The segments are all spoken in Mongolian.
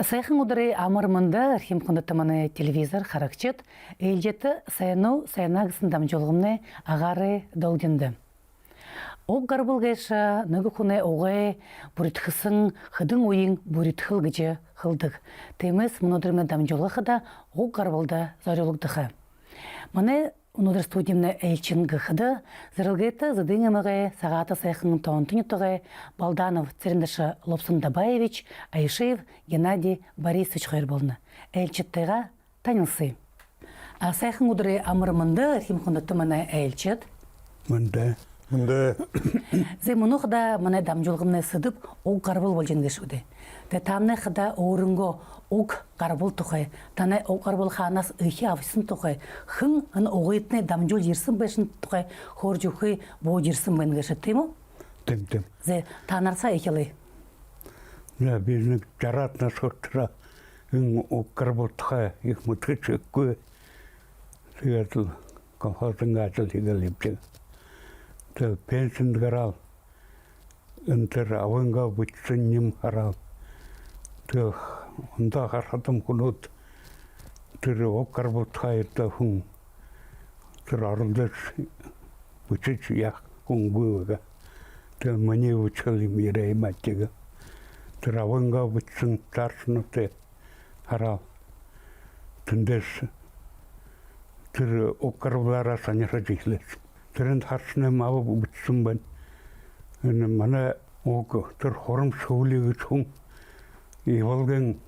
Сайхан удары амармында архимхондатаманы телевизор харакчет, элжеті сайну сайнагысын дамжолғымны ағары долденді. Оқ гарбыл гайша нығы құны оғай бүрітхісін хыдың ойын бүрітхіл гіжі хылдық. Теміз мұнодырымны дамжолғы қыда оқ гарбылда зарылықтықы. Маны Унудыр студиямны элчин гыхыды, зырылгайты задыңымығы сағаты сайхының тоғынтынетіғі Балданов Церендашы Лобсын Дабаевич, Айшеев Геннадий Борисович қойыр болны. Элчеттіға танылсы. Сайхың ұдыры амырмынды архимхондатты мана элчет. Мында. Зай мұнықда мана дамжолғымны сыдып, оқ қарбыл болжен кешуді. Тамны қыда орынғы оқ қарбыл тұқай, таны оқ қарбыл қанас ұйхи авысын тұқай, хың оғайтны дамжол жерсін бәшін тұқай, хор жүхі бо жерсін бән кеші, теймі? Тем. Зай танарса екелі? Бізінің жаратына сұрттыра, оқ қарбыл тұқай, ек мұтқы чөккі, сүйетіл, колхоздың ғатыл егелепті. Пенсин гарал, ընտր ավենգա վիճնիմ հարալ, ընտա հարհատում կունոտ, դր օկարբոտ հայրտա հուն, դր արլդես վիճիչ յախ կունգուվգա, դր մանի վիճալի միրեի մատիգա, դր ավենգա վիճն տարշնոտ է հարալ, դնդես դր օկարբլարա սանյախա ջիխլես. Тэрэн харчны мав бүтсэн байна. Энэ манай уг тэр хором шөвлийг хүн иволген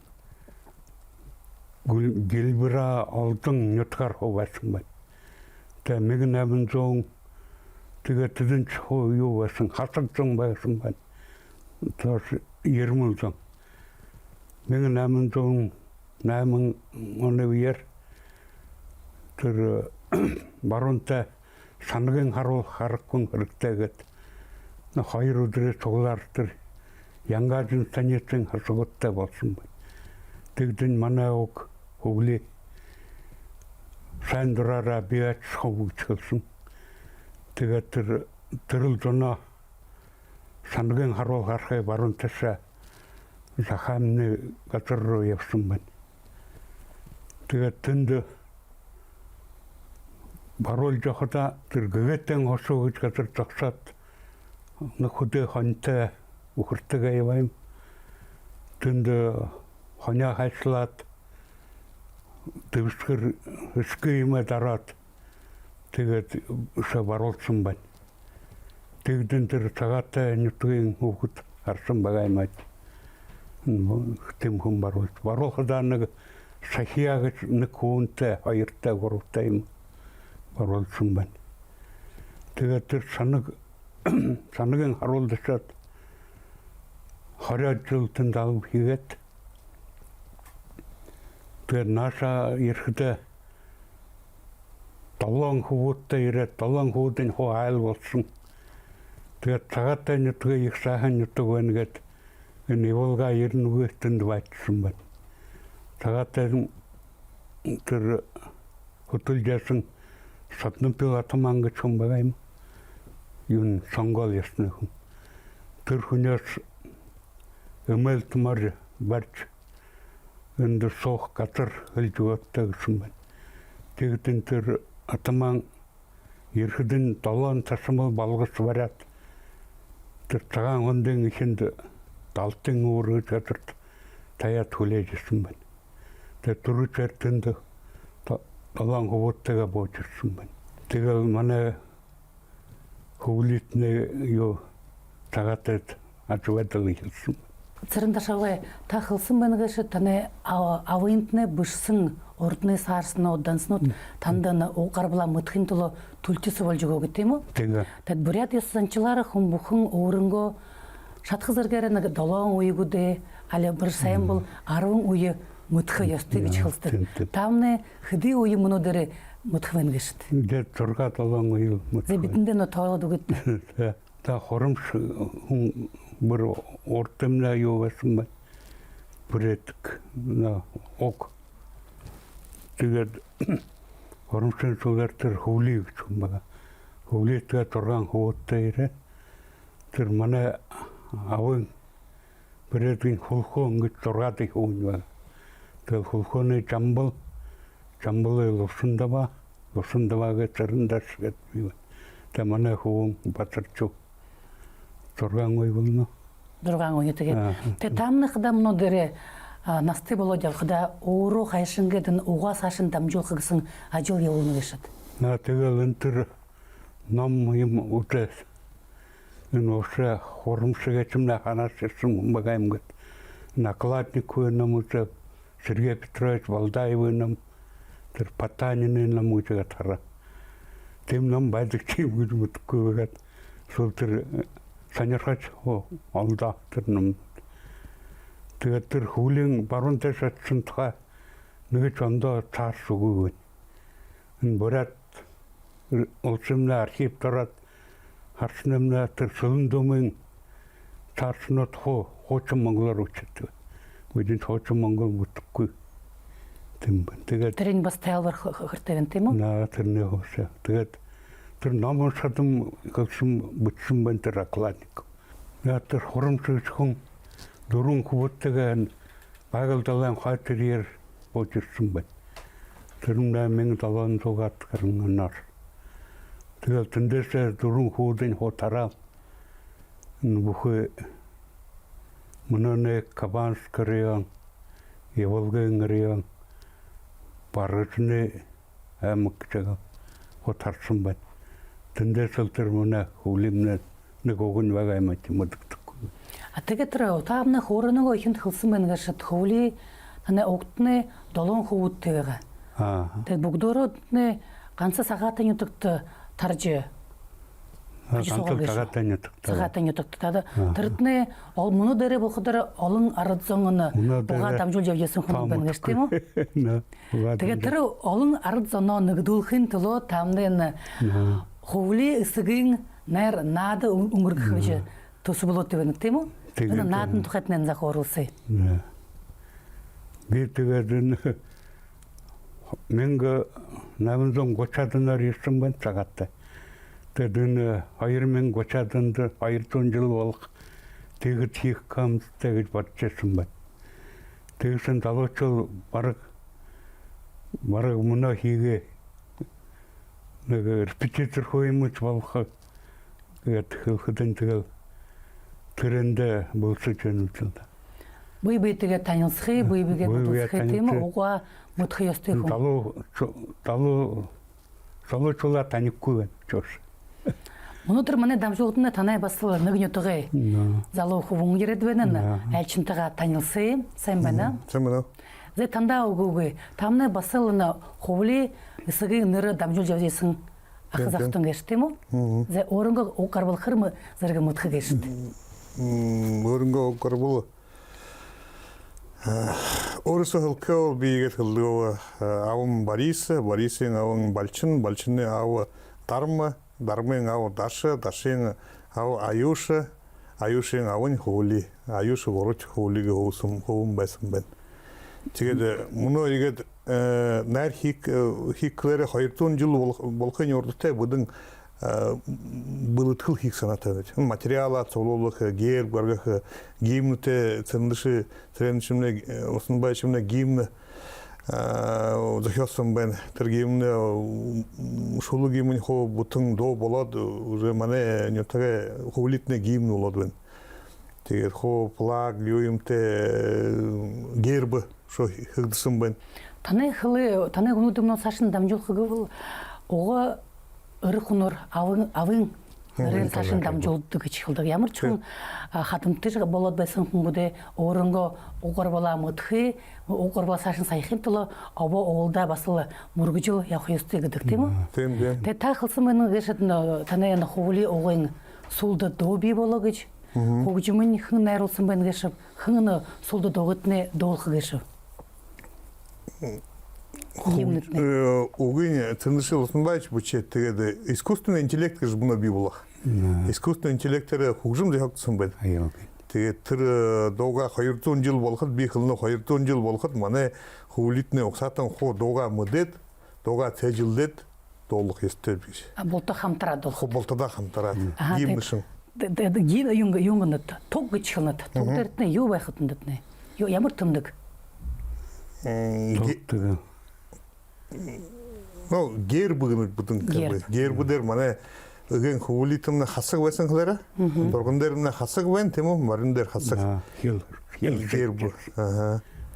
гэлбэра олдон нутгаар хуваасан байна. Тэ 1800 тэгээд тэдэн хоо юу байсан хатагцсан байсан байна. Тэр 90 1808 оны үеэр тэр баруунтай сангийн харуул харахгүй хэрэгтэйгээд хоёр өдрөө цуглаар тэр янгаажин санийцэн хасгуудтай болсон байна. Тэгдэн манай уг хөвлөө сайн дураараа биеч хөвгөлсөн. Тэгээд тэр төрөл зоноо сангийн харуул харахыг баруунтайшаа захаамны газар руу явсан байна. Тэгээд тэнд баруул жохота тэр гэгэттэн хосоо гэж газар зогсоод нөхөдөө хонтой үхэртэйгээ яваам. Тэнд хониа хайшлаад дэвсгэр өсгөөмө дараад тэгээд өсө баруулсан байна. Тэгдэн тэр цагаатай нутгийн хүүхэд харсан байгаа юм аа. Тэм хүн баруулхадаа нэг сахиа гэж нэг хүнтэй хоёртай гуравтай юм баруулсан байна. Тэгээд тэр санагийн харуулдашаад 20 жил тандав хийгээд тэгээд нааша ирэхдээ 7 хүүтэй ирээд 7 хүүдийн хуу айл болсон. Тэгээд цагаатай нутгийн их сайхан нутаг байна гэд энэ Иволга 91-т байцсан байна. Цагаатай тэр хөтөлжсэн Сатнампил атаман гэж хүн байгаа юм. Юун сонгол ясны хүн. Тэр хүнээс эмэлтмар барьж энэ суух газар хэлж өгөөтэй гэсэн байна. Тэгдэн тэр атаман ерхэдэн 7 тасмал болгож бариад тэр цагаан хондын ихэнд далтын үүрэг газарт таяад хүлээж ирсэн байна. Тэр түрүүчээр тэнд 7 хүүтэйгээ бууж ирсэн байна. Тэгэл манай хөвлөтний юу цагаатай ажвадал хэлсэн. Цэрэндашавай та хэлсэн байна гэж таны авынтны бишсэн урдны саарсны уданснууд тандан угарбла мөтхин толо түлчэс болж өгөө гэдэм үү? Тэгээ. Тэд бурят ясанчлаар хүн бүхэн өөрөнгөө шатхы зэргээр нэг 7 үеигүүдээ али бір сайн бол 10 үе мөтхө ястай гэж хэлсэн. Таамны хэдий үе мөнөдөр мөтхвэн гэшт. Тэгээд 6-7 үе мөтхө. Бидэндээ нөө тоолоод өгöd. Та хоромш хүн бүр уртэмнаа юу байсан бэ? Бүрэтг на ок. Тэгээд хоромшын суулаар тэр хөвлий гэж юм байна. Хөвлийгээ 6 хүүтэй ирээ. Тэр манай авын Бэрээдгийн хулхоо ингэж 6 их хүн байна. Тэгэл хулхооны жамбал лусандавагээ зэрэндаш гэд бий. Тэ манай хүн бацарчу 6 ой болно. 6 он тэгээ. Тэ таамных дамнуу дээр насты болоод явхада өөрөө хайшин гэдэг угаас хашин дамжуулах гэсэн ажил явуулна гэшэд. Тэгэл энэ төр ном юм үтээс энэ уушаа хурамшигээ чимнэ ханаас ирсэн багаам гэд. Накладниковый нам уже Сергей Петрович Валдаевый нам тэр Потанины нам үжигээ тараа. Тэм нам байдаг чи гэж мэдхгүй байгаад сул тэр санярхаж олдоо тэр нам. Тэгээд тэр хүлийн баруун дэш атсан тухай нэг ч ондоо цаас үгүй. Энэ борат улсымны архив дараад харснамна тэр сүлэн дүмэн цааснууд хуучин монголоор үчдэг. Үдин хуучин монгол мэдхгүй. Тэгээд тэрийг бас тайлбар хэрэгтэй тийм үү? Наа тэрний хоошоо. Тэгээд тэр ном шатам гэгшин бүтсэн бэн тэр акладник. Наа тэр хурамчж хүн дөрвөн хүүтэйгээ байгаль далайн хатэрээр бочирсан байна. Тэр 8700-аад гарнаар. Тэгээд тэндээсээ дөрвөн хүүдийн хутараа бүхэ Мөнөне Кабанск район, Еволгын район, Баржны аймаг жага хутарсан байна. Тэндээс л тэр мөнө хүлэмнэ нэг өгн байгаа юм мэддэг. Тэгээд тэр таамны хөөрөнгөө ихэнд хэлсэн байна гэшэд хөвли таны угтны 7 хүүтэй байгаа. Тэгээд бүгдөө ганцхан сагаатын юдагт тарж цагаатан юдагт тэрдний мөнө дээрээ бохдор олон ард зон бугаа дамжуулж явжсэн хүн байна гэж тийм үү? Тэгээд тэр олон ард зоноо нэгдүүлэхийн төлөө таамны хөвли эсгийн найр наад өнгөрөх гэж төс болоод байна тийм үү? Энэ наадан тухайд нэн зах оруулсан. Би тэгээд 1830-аад нар ирсэн байна цагааттай. Тэгээд энэ 2030-аад онд 200 жил болох тэгж хийх камтай гэж бодож байсан байна. Тэгсэн залуучууд бараг мөнө хийгээ нэг репетитор хөөмөж болох тэгээд хөлхөдөн тэгэл тэрэндээ болсож байна л да. Буй тэгээд танилцхи, буй бигээ бодохи тийм үү? Угаа модхи ёстой хүн. Залуучуулаа танихгүй байна чөөш. Өнөөдөр манай дамжуултны танай бас нэг нөтгөө залуу хүн яриад байна. Айлчнтайгаа танилцсан сайн байна. Сайн байна. Зэ тандаа өгөөгүй. Тамнай бас л хөвли эсгийн нэр дамжуулж явжсэн ах захтан гэж тийм үү? Зэ өөрөнгө уг гарбал хэрм зэрэг модхи гэж. Өөрөнгө уг гарбал Оросо хэлкөө бигээд хэллөө аван Борисын аван Балчны ав Дармын ав Дашын ав Аюшын аван хөвли Аюш ворч хөвлигээ хөвөн байсан байна. Тэгээд мөнөө игээд найр хийклэрэ 200 жил болохын урдтай бүдэн былытхыл хийх санаатай байж. Материалаа цуглуулах, гэр гаргах, гимнүтэй цэндши тренчмне уснбай чимне гимн зохиосон байна. Тэр гимн шулу гимн хоо бүтэн доо болоод уже манай нютагэ хөвлитнэ гимн болоод байна. Тэгээд хоо плаг юумтэй герб шо хэгдсэн байна. Таны өнөөдөр цаашин дамжуулах гэвэл уга өрх хүнөр авын нэрээр цаашин дамжуулдаг гэж хэлдэг. Ямар ч хүн хадамтэр болоод байсан хүмүүдээ өөрөнгөө угаар болоо мөдхи угаар болоо цаашин саяхын төлөө овоо уулда бас л мөргөжөө явах ёстой гэдэг тийм үү? Тийм. Тэгээд та хэлсэн байна гэшэд таны хөвли угын сүлд дөө бий болоо гэж хөгжмөн хэн найруулсан байна гэж хэн сүлд дөөгөтнө дуулах гэж. Угын цэндшил уснбайч бүчээ тэгээд искусственный интеллект гэж мөн бий болох. Искусственный интеллектээр хөгжим зохиогдсон байна. Тэгээд тэр дууга 200 жил болоход би хэлнэ 200 жил болоход манай хөвлитний угсаатан хуу дууга мөдөд дууга цэжилдээд дуулах ёстой гэж. Болто хамтраад болтодоо хамтраад гимншин. ген юнгнат туг гэж хэлнэ. Туг дээртнэ юу байхад нэднэ. Ямар төмдөг. Тогтдог. Гэр бүгнүүд бүдэн гэвэ. Гэр бүдэр манай ген хөвлитэмнэ хасаг байсан хэлээрэ. Турган дээр нэ хасаг байна тийм үү? Морин дээр хасаг. Хил Гэр бү.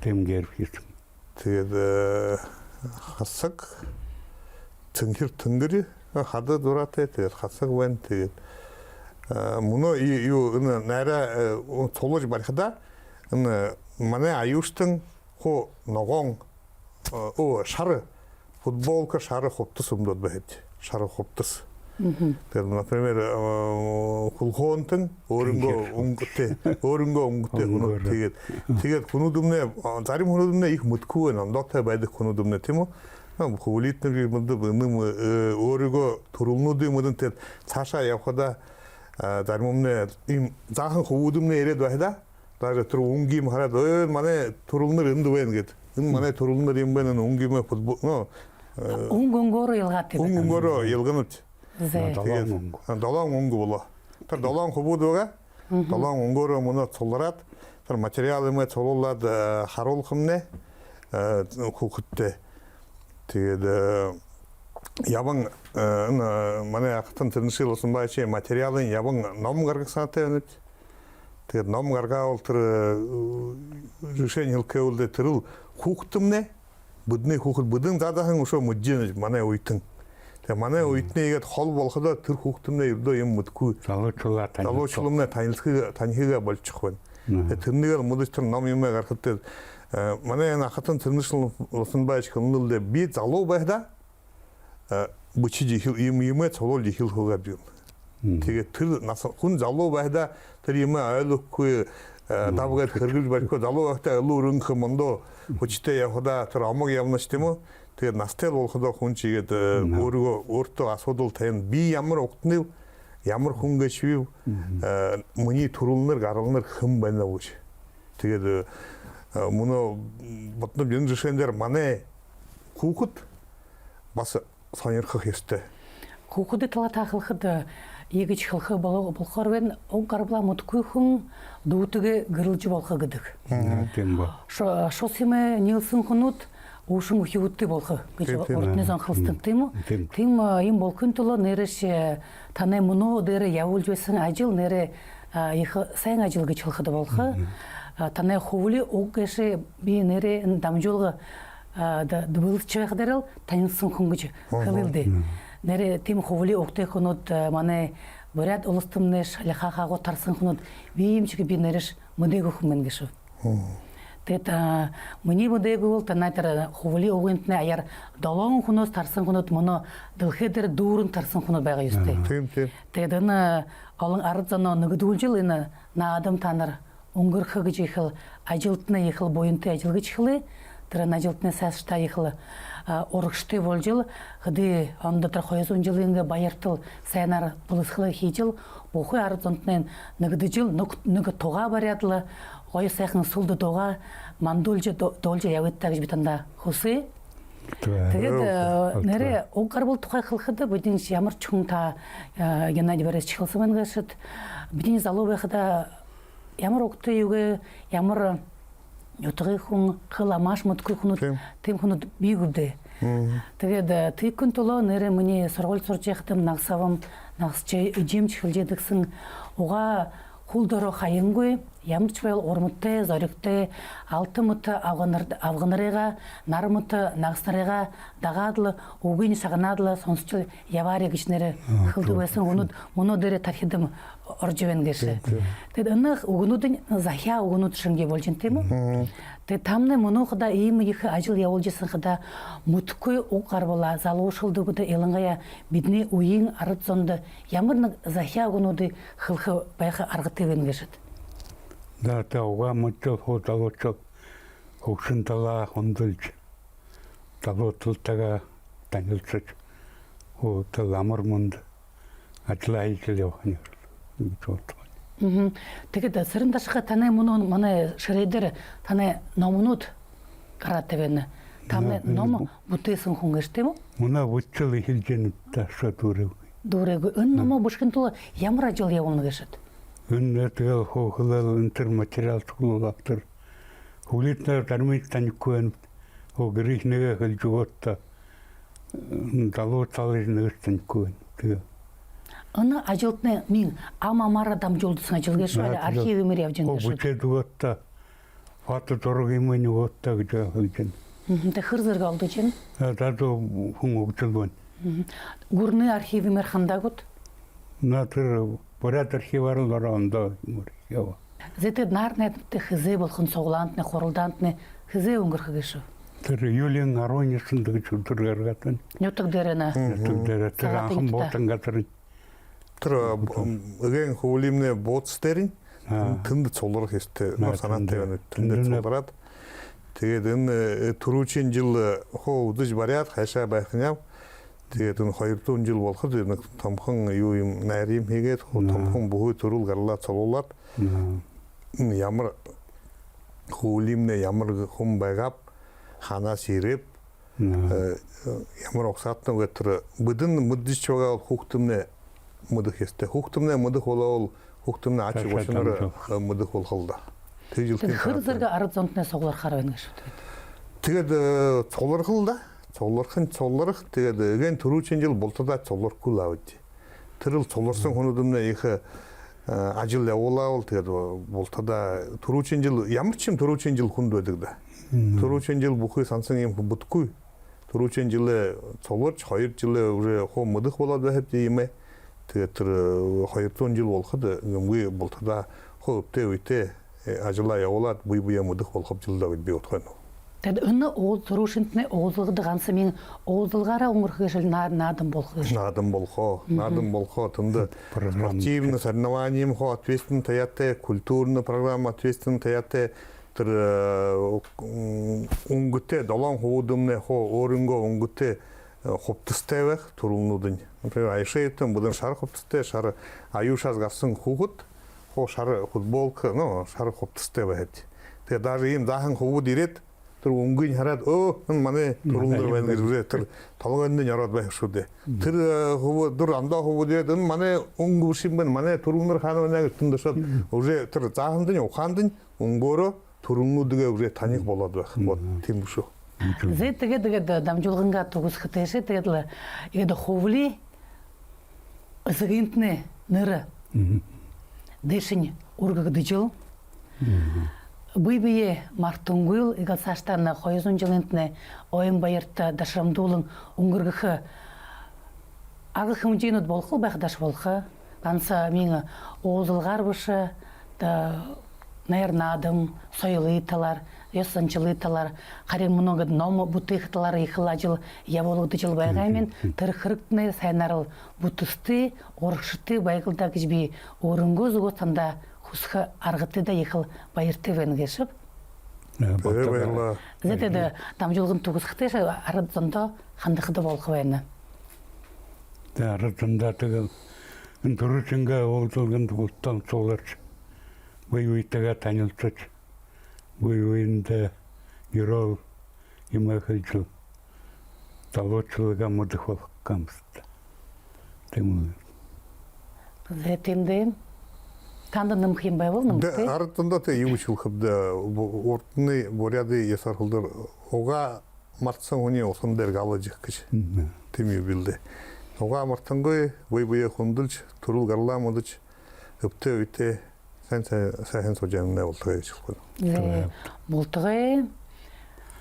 тэм гэр хийсэн. Тэгээд хасаг цэнхэр тэнгэр хадад дураатай тэгээд хасаг байна тэгээд мөнөө юу найра цолож барихда манай аюустан хо ногоон шар футболка шар хувцас өмдөд байд шар хувцас тэгээд например хулхонтон өөрөнгөө өнгөтэй тэгээд хүнүдүмнэ зарим хүнүдүмнэ их мөтгөө намдагтай байдаг хүнүдүмнэ тийм үү хөвлитнэр өөрийгөө төрөлнүүдийн мөдөнтэй цаашаа явхада зарим өмнө ийм заахан хөвгүүдмнэ ирээд байда даже тэр өнгөм хараад манай төрөлнөр энд байна гэд энэ манай төрөлнөр юм байна өнгөмө футбол өнгөөр ялгаад байдаг. өнгөөр ялганаж долоон өнгө болоо тэр долоон хөвгүүд байгаа долоон өнгөөрөө мөнө цулраад тэр материал юм цулуулаад харуулах юмнэ хүүхэдтэй тэгээд яван манай ахтан тэрншил болсон байши материалын яван ном гаргасаатай байна. Тэгээд ном гаргаавал тэр решение хэлкэвэлдэ тэр хүүхдэмнэ бүдний хүүхэд бүдэн задахан өшөө мужийн манай уйтан. Тэгээд манай уйтнийгээд хол болоходоо тэр хүүхдэмнэ ердөө юм мэдгүй залуучуулмнэ танихига болчих байна. Тэгээд тэрнийгээр мөдөж тэр ном юм гаргахад манай ахтан тэрншил болсон байши хөнөлдө би залуу байда бүчиж юм цолол ихэл хөөгаа би. Тэгээд тэр хүн залуу байда тэр юм ойлгохгүй давгаад хэрглэж барихгүй залуу байхдаа өлөрөнгө мондоо хүчтэй явхада тэр амаг явна ч тийм үү. Тэгээд настай болоходоо хүн чигээд өөртөө асуудал тань би ямар угтны ямар хүн гэж бив миний төрөлнөр гаралнар хэн байна уу. Тэгээд мөнөө бодно энэ жишээнээр манай хүүхэд бас сонирхох ёстой. Хүүхэдэд таахлахад егэж хэлхэ болохоор вэ уг гарбла мөтгүй хүн дүүтэгэ гэрэлж болох гэдэг. Тийм ба. Шосиме Нилсэн хүнүүд ушин хөвгүүдтэй болох гэж урдны анхалдаг тийм үү? Тийм юм болохын тулд нэрш таны мөнөө дээр явуулж байсан ажил нэрэ их сайн ажил гэж хэлэхэд болох. Таны хөвли уг гэшэ би нэрэ дамжуулга дүүлч байхдаа танилсан хүн гэж хэлэлдэ. Нэрэ тийм хөвли угтэй хүнүүд манай бурят улстымны шалхахагуу тарсан хүнүүд би юм чиг би нэрш мөдөг хүн мэн гэж. Тэгээд миний мөдөг бол танайтар хөвли угынтны аяар долоон хүнөөс тарсан хүнүүд мөнө дэлхэдэр дүүрэн тарсан хүнүүд байгаа ёстой. Тийм. Тэгээд энэ олон ард занаа нөгдүүлжил энэ наадам танар өнгөрөх гэж ихэл ажилтны ихэл буянтай ажил гэж хэлээ. Тэр ажилтны сайштай ихэл урагштай болжил хэдий онд тэр 200 жилийн баяртал сайнаар булсхлыг хийжил бүхий ард зонтны нэгдэжил нэг тугаа бариадл гоё сайхан сүлд дугаа мандуулж дуулж явагдаа гэж би танда хүсье. Тэгээд нэрэ уг гарбал тухай хэлэхэд бидний ямар ч хүн та Геннадий Борисович хэлсэн байна гэхэд бидний залуу байхад ямар угтай юугээ ямар ютгый хүн халамаш мөтгөх хүн тийм хүн бий гүдэ. Тэгээд тийхэн тулоо нэрэ миний сургууль сурж байхдаа нагсавам нагсч ижимч хэлжэд гэсэн уга хул дөрөө хаянгүй ямар ч байл урмтай зоригтой алтан мөт авганарыга нар мөт нагснарыга дагаадл үгийн сагнаадл сонсч яваарэ гэж нэрэ хэлдэг байсан өнөд мөнөө дээр тархидэм орж ивэн гэсэн. Тэгээд энэ өгнүүдийн захиа өгнүүд шингээ болж юм тийм үү? Тэгээд тамны мөнөөхда ийм их ажил явуулж исэн хада мөтгүй уг гарбала залуушилдэгүүд ялангая бидний үеийн ард зонд ямар нэг захиа өгнүүдийг хэлэх байх арга тавина гэсэн. Да уга мөтөө залуучууд хөгшин талаа хөндлөж залуучуудтайгаа танилцж хөөтөл амар мөнд ажиллаа хийж явах нь. Тэгээд сэрэн дашха таны мөнөө манай ширээдэр таны номнууд гараад байна. Таны ном бүтээсэн хүн гэж тийм үү? Мөнөө бүтэл хэлж нэт ташаа дүрэг. Дөрөг өннөмө бушкынтул ямар ажил явуулна гэшэд. Өннөтгө хохлол интер материал тулуулактар. Хүлэтнэр дармит таниккуэн огрих нэгэ хэл жуготта далуу талын нэгтэнкуэн. Тэгээ. Аны ажилтны мин амамара дамжуулдсан ажил гэшээ архив юмэр явж байгаа шүү. Бүчээ дугатта фото дөрөгийн мөн угатта гэж хэлсэн. Тэ хэр зэрэг олдож байна. Дадо хүн өгдөлвэн. Гүрний архив юмэр хандагууд. Натэр поряд архивар лорондо ява. Зэтэд нарнэттэй хизээ болгон цуглаантны хуралдаантны хизээ өнгөрөх гэшээ. Тэр юлийн 19-нд гэж өдөр гаргatan. Нютаг дээрэнэ. Нютаг дээр тэр анхан боотон газар. Тэр эген хөвлимнэ бууцтерин тэнд цулрах ёстой санаатай байна. Тэнд цулраад тэгээд энэ түрүүчийн жил хоо үдэж бариад хашаа байх юм. Тэгээд энэ 200 жил болоход нэг томхон юу юм найр юм хийгээд томхон бүхий төрүүл гарлаа цулуулаад ямар хөвлимнэ ямар хүм байгаад ханаас ирэв ямар огсаатна гэтэр бүдэн мэдж байгаа хүүхдэмнэ мөдөх ёстой. Хүүхдэмнэ мөдөх болол хүүхдэмнэ ач уушнаар мөдөх болох л да. Хэр зэрэг арга зонтны сугларахаар байна гэж үү. Тэгээд цулрах л да. Цулрах тэгээд эген түрүүчийн жил бултадаа цулрахгүй л авд. Тэр л цулрсан хүмүүдэмнэ их ажил явуулаад тэгээд бултадаа түрүүчийн жил ямар ч юм түрүүчийн жил хүнд байдаг да. Түрүүчийн жил бүхий сансан юм бүтгүй. Түрүүчийн жилээ цулгарч 2 жилээ өөрөө хоо мөдөх болоод байхад юм ээ. Тэгээд тэр 200 жил болоход юмгүй бултадаа хоо өвтөө үтээ ажлаа явуулаад буй мөдөх болох жилдаа би утгах нь. Тэгэд өнө уул түрүүшинтний уулгад ганц минь уулгалгаараа өнгөрөх шил наадан болох гэж. Наадан болохоо тэнд спортивный соревнования хоо ответственный таяатай культурный программа ответственный таяатай тэр өнгөтэй 7 хуудамны хоо өөрөнгөө өнгөтэй хувцастай байх төрөлнүүд нь. Например, Айшаэтэн бүдэн шар хувцастай, шар аюушаас гарсан хүүхэд хоо шар футболка, шар хувцастай байд. Тэгээ даже ийм заахан хүүхэд ирээд тэр өнгөний хараад энэ манай төрөлнөр байна гэж тэр толгойн нь ороод байх шүү дээ. Тэр хүүхэд дөр андаа хүүхэд ирээд энэ манай өнгө шим байна, манай төрөлнөр хаана байна гэж тэндшээд уже тэр зааханд нь ухаанд нь өнгөөрөө төрөлнүүдгээ уже таних болоод байх. Тийм шүү. Тэгээд дамжуулгангаа төгсөхтэйшээ тэгээд хөвли эсгинтне нэр дэшин ургагдж бибие мартунгуйл иgal саштан 200 жилинтне оюн баярта дашрамдуулан өнгөргөх ага хэмжээнүүд болох байх даш болох ганц мин уулгалгаар биш да найр наадам соёлыталар ёсанчылыталар харин многод ном бүтээхталар их ажил явуулагдаж байгаа юм. Тэр хэрэгтний сайнарал бүтстэй урагштай байгальда гэж би өөрөнгөө зүгөө танда хүсэх аргатай да их баяртай байна гэшв. Зэтэд дамжуулгын төгсөхтэй арга зондоо хандахд болох байна. Тэр арга зондоо тэгээд энэ төрөчнгээ уулзалганд гутан цууларч буйуйтага танилцаж буйуинд ерөө юмахэлж талуучлага модох болох камст. Тэм. Зэтэмдэ танд нэмэх юм байвал нэмэх. Ардтанда тэ юу ч хөвдө уртны буряды ясархулдар уга мартсан хүний усан дээр галаж гэж тийм юу билдэ. Уга мартангой буйе хүндэлж төрөл гарлаа модож өвтөө үтээ сайн сужаанаа болтгоо гэж байна. Болтгоо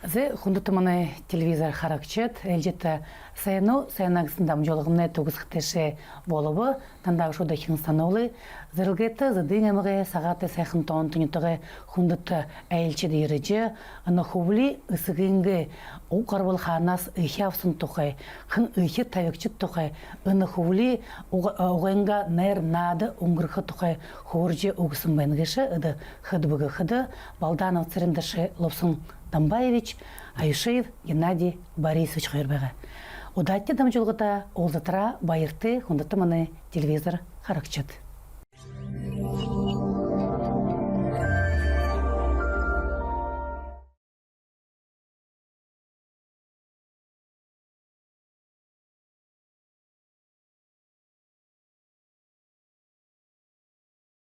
Зэ хүндэт манай телевизор харагчид элжэт сайнагсан дамжуулгамны төгсөхтэйшээ болов тандаа шууд ихэнх сануулы зэрэгэт зэдийн амгаа сагаат сайхан тоонтнотойгоо хүндэт айлчид ирэж ана хөвли эсгингэ угарвал ханаас ихявсан тухай хэн ихэ тавигчд тухай ана хөвли уганга найр наад өнгөрөх тухай хөөрж өгсөн байна гэшэ хэдбэг хэд балданов цэрэндаше ловсон Тамбаевич Айшеев Геннадий Борисович хайрбага. Удачи дамжуулгата уулзатра баярты хүндэт манай телевизор харагчид.